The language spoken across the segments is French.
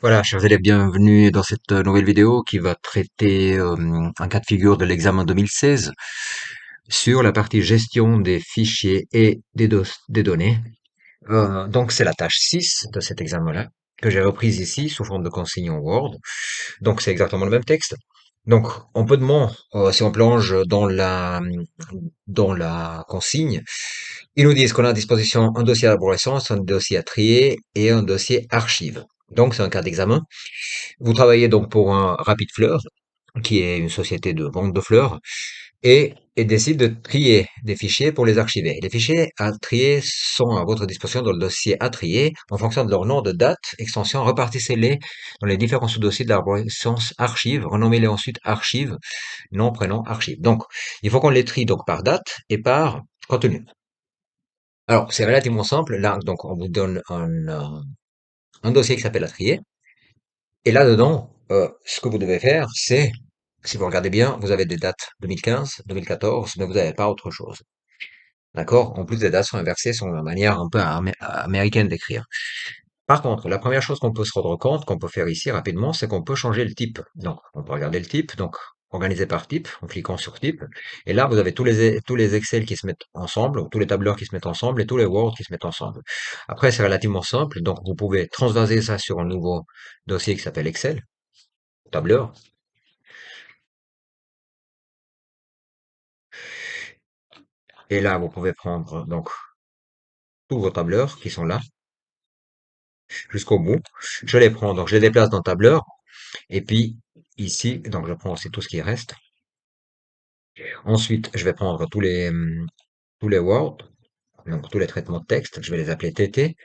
Voilà, chers élèves, bienvenue dans cette nouvelle vidéo qui va traiter un cas de figure de l'examen 2016 sur la partie gestion des fichiers et des données. Donc c'est la tâche 6 de cet examen-là que j'ai reprise ici sous forme de consigne en Word. Donc c'est exactement le même texte. Donc on peut demander, si on plonge dans la consigne, ils nous disent qu'on a à disposition un dossier d'arborescence, un dossier à trier et un dossier archive. Donc c'est un cas d'examen. Vous travaillez donc pour un Rapid Fleur, qui est une société de vente de fleurs, et décide de trier des fichiers pour les archiver. Les fichiers à trier sont à votre disposition dans le dossier à trier. En fonction de leur nom, de date, extension, repartissez-les dans les différents sous-dossiers de l'arborescence archive. Renommez-les ensuite archive, nom, prénom, archive. Donc, il faut qu'on les trie donc par date et par contenu. Alors, c'est relativement simple. Là, donc, on vous donne un dossier qui s'appelle à trier. Et là-dedans, ce que vous devez faire, c'est, si vous regardez bien, vous avez des dates 2015, 2014, mais vous n'avez pas autre chose. D'accord? En plus, les dates sont inversées, sont une manière un peu américaine d'écrire. Par contre, la première chose qu'on peut se rendre compte, qu'on peut faire ici rapidement, c'est qu'on peut changer le type. Donc, on peut regarder le type, donc organiser par type, en cliquant sur type. Et là, vous avez tous les Excel qui se mettent ensemble, ou tous les tableurs qui se mettent ensemble, et tous les Word qui se mettent ensemble. Après, c'est relativement simple, donc vous pouvez transvaser ça sur un nouveau dossier qui s'appelle Excel, tableur. Et là, vous pouvez prendre donc tous vos tableurs qui sont là jusqu'au bout. Je les prends, donc je les déplace dans le tableur. Et puis ici, donc je prends aussi tout ce qui reste. Ensuite, je vais prendre tous les Word, donc tous les traitements de texte. Je vais les appeler TT,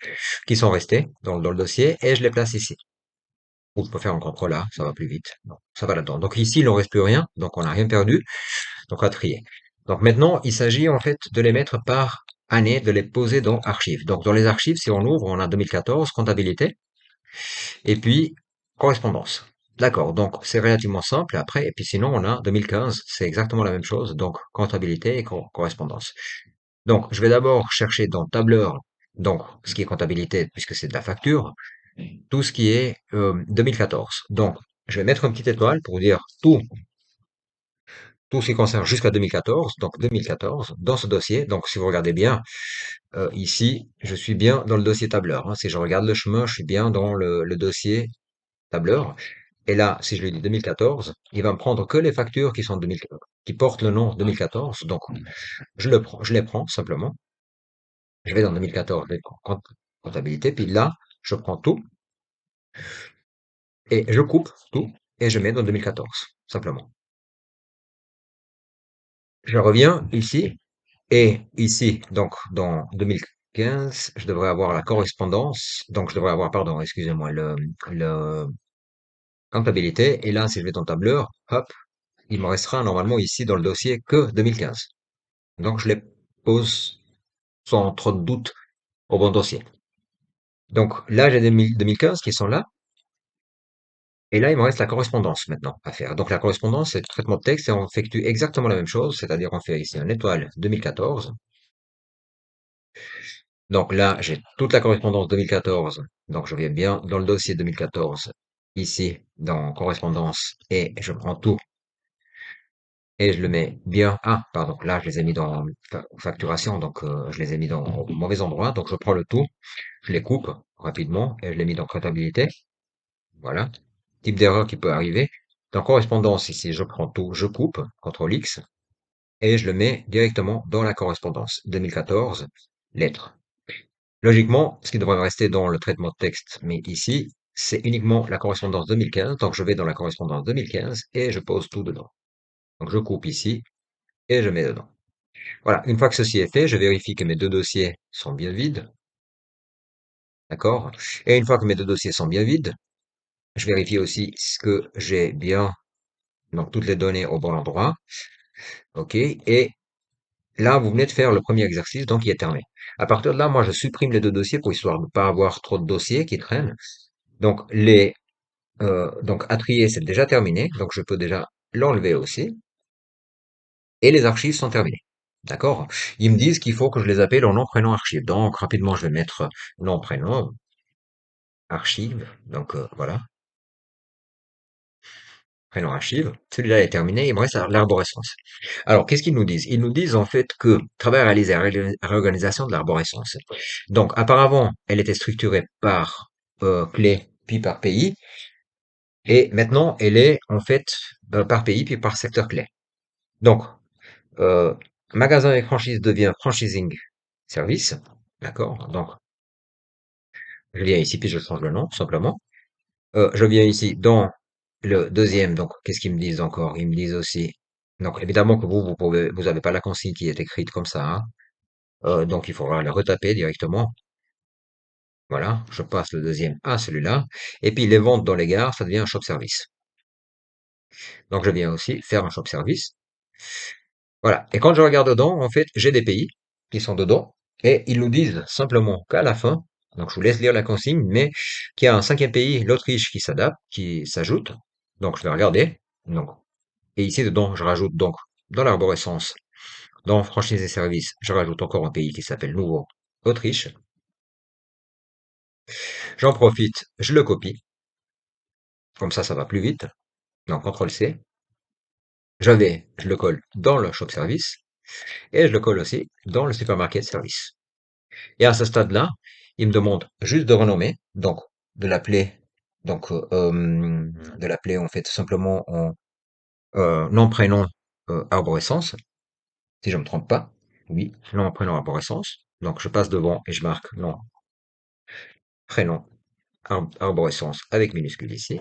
qui sont restés dans le dossier, et je les place ici. Ou je peux faire un contrôle A, ça va plus vite. Bon, ça va là-dedans. Donc ici, il n'en reste plus rien, donc on n'a rien perdu. Donc à trier. Donc maintenant, il s'agit en fait de les mettre par année, de les poser dans archives. Donc dans les archives, si on ouvre, on a 2014, comptabilité, et puis correspondance. D'accord, donc c'est relativement simple après, et puis sinon on a 2015, c'est exactement la même chose, donc comptabilité et correspondance. Donc je vais d'abord chercher dans tableur, donc ce qui est comptabilité, puisque c'est de la facture, tout ce qui est 2014. Donc je vais mettre une petite étoile pour dire tout ce qui concerne jusqu'à 2014, donc 2014, dans ce dossier. Donc, si vous regardez bien, ici, je suis bien dans le dossier tableur, hein. Si je regarde le chemin, je suis bien dans le dossier tableur. Et là, si je lui dis 2014, il va me prendre que les factures qui sont 2000, qui portent le nom 2014. Donc, je les prends simplement. Je vais dans 2014, les comptabilité, puis là, je prends tout et je coupe tout et je mets dans 2014, simplement. Je reviens ici. Et ici, donc dans 2015, je devrais avoir la correspondance, donc je devrais avoir, pardon, excusez-moi, le comptabilité. Et là, si je vais dans tableur, hop, il me restera normalement ici dans le dossier que 2015. Donc je les pose sans trop de doute au bon dossier. Donc là, j'ai des 2015 qui sont là. Et là, il me reste la correspondance maintenant à faire. Donc la correspondance, c'est le traitement de texte et on effectue exactement la même chose, c'est-à-dire on fait ici un étoile 2014. Donc là, j'ai toute la correspondance 2014. Donc je viens bien dans le dossier 2014, ici, dans correspondance, et je prends tout et je le mets bien. Ah, pardon, là je les ai mis dans facturation, donc je les ai mis dans au mauvais endroit. Donc je prends le tout, je les coupe rapidement et je les mets dans comptabilité. Voilà. Type d'erreur qui peut arriver. Dans correspondance, ici, je prends tout, je coupe, CTRL X, et je le mets directement dans la correspondance 2014, lettres. Logiquement, ce qui devrait rester dans le traitement de texte, mais ici, c'est uniquement la correspondance 2015. Donc, je vais dans la correspondance 2015 et je pose tout dedans. Donc, je coupe ici et je mets dedans. Voilà. Une fois que ceci est fait, je vérifie que mes deux dossiers sont bien vides. D'accord? Et une fois que mes deux dossiers sont bien vides, je vérifie aussi ce que j'ai bien, donc toutes les données au bon endroit. OK? Et là, vous venez de faire le premier exercice, donc il est terminé. À partir de là, moi, je supprime les deux dossiers pour histoire de ne pas avoir trop de dossiers qui traînent. Donc, donc à trier, c'est déjà terminé, donc je peux déjà l'enlever aussi. Et les archives sont terminées. D'accord? Ils me disent qu'il faut que je les appelle en nom, prénom, archive. Donc rapidement, je vais mettre nom, prénom. archive, donc voilà, prénom archive. Celui-là est terminé, il me reste l'arborescence. Alors, qu'est-ce qu'ils nous disent? Ils nous disent en fait que travail réalisé à réorganisation de l'arborescence. Donc, auparavant, elle était structurée par clé, puis par pays, et maintenant, elle est en fait par pays, puis par secteur clé. Donc, euh, magasin et franchise devient franchising service, d'accord? Donc, je viens ici, puis je change le nom, tout simplement. Je viens ici dans le deuxième, donc qu'est-ce qu'ils me disent encore? Ils me disent aussi, donc évidemment que vous avez pas la consigne qui est écrite comme ça, hein. Donc il faudra la retaper directement. Voilà, je passe le deuxième à celui-là. Et puis les ventes dans les gares, ça devient un shop service. Donc je viens aussi faire un shop service. Voilà. Et quand je regarde dedans, en fait, j'ai des pays qui sont dedans et ils nous disent simplement qu'à la fin, donc je vous laisse lire la consigne, mais qu'il y a un cinquième pays, l'Autriche, qui s'adapte, qui s'ajoute. Donc je vais regarder. Donc, et ici dedans, je rajoute donc dans l'arborescence, dans franchise et services, je rajoute encore un pays qui s'appelle nouveau Autriche. J'en profite, je le copie. Comme ça va plus vite. Donc, CTRL-C. Je le colle dans le shop service et je le colle aussi dans le supermarket service. Et à ce stade-là, il me demande juste de renommer, donc de l'appeler, donc de l'appeler en fait simplement en nom prénom arborescence, si je me trompe pas. Oui, nom prénom arborescence. Donc je passe devant et je marque nom prénom arborescence avec minuscule ici.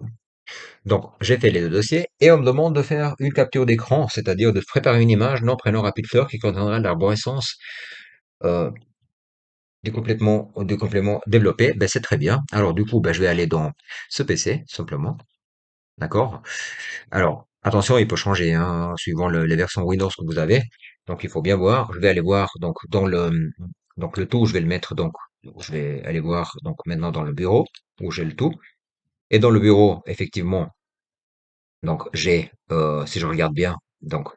Donc, j'ai fait les deux dossiers et on me demande de faire une capture d'écran, c'est-à-dire de préparer une image nom, prénom, rapide fleur qui contiendra l'arborescence euh, du complément développé. Ben, c'est très bien. Alors, du coup, ben, je vais aller dans ce PC, simplement. D'accord? Alors, attention, il peut changer, hein, suivant les versions Windows que vous avez. Donc, il faut bien voir. Je vais aller voir, donc, donc, le tout, je vais le mettre, donc, je vais aller voir, donc, maintenant dans le bureau, où j'ai le tout. Et dans le bureau, effectivement, donc, si je regarde bien, donc,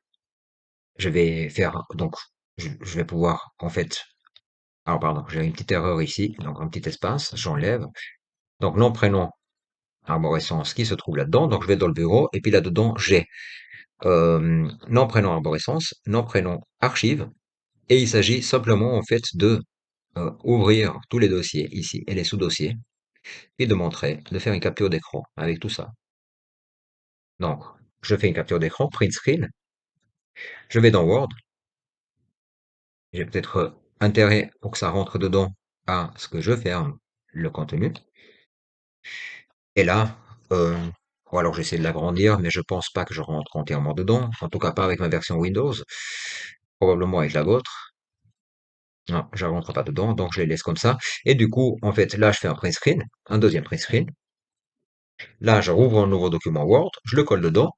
je vais faire, donc, je vais pouvoir, en fait, alors pardon, j'ai une petite erreur ici, donc un petit espace, j'enlève. Donc, nom, prénom, arborescence qui se trouve là-dedans. Donc, je vais dans le bureau, et puis là-dedans, j'ai nom, prénom, arborescence, nom, prénom, archive, et il s'agit simplement, en fait, de ouvrir tous les dossiers ici, et les sous-dossiers, et de faire une capture d'écran avec tout ça. Donc, je fais une capture d'écran, print screen, je vais dans Word, j'ai peut-être intérêt pour que ça rentre dedans à ce que je ferme le contenu. Et là, ou alors j'essaie de l'agrandir, mais je pense pas que je rentre entièrement dedans. En tout cas, pas avec ma version Windows. Probablement avec la vôtre. Non, je rentre pas dedans, donc je les laisse comme ça. Et du coup, en fait, là, je fais un print screen, un deuxième print screen. Là, je rouvre un nouveau document Word, je le colle dedans.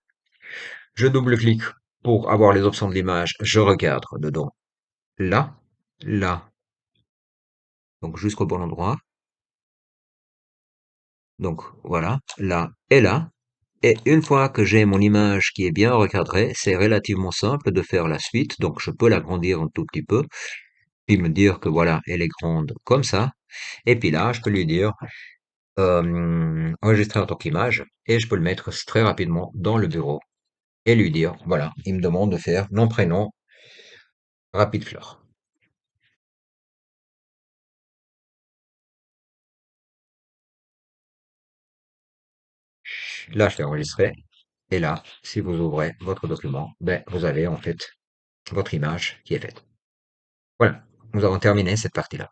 Je double-clique pour avoir les options de l'image. Je recadre dedans. Là, là, donc jusqu'au bon endroit. Donc voilà, là et là. Et une fois que j'ai mon image qui est bien recadrée, c'est relativement simple de faire la suite. Donc je peux l'agrandir un tout petit peu, puis me dire que voilà, elle est grande comme ça. Et puis là, je peux lui dire enregistrer en tant qu'image et je peux le mettre très rapidement dans le bureau et lui dire voilà, il me demande de faire nom prénom rapide fleur. Là, je fais enregistrer. Et là, si vous ouvrez votre document, ben, vous avez en fait votre image qui est faite. Voilà, nous avons terminé cette partie-là.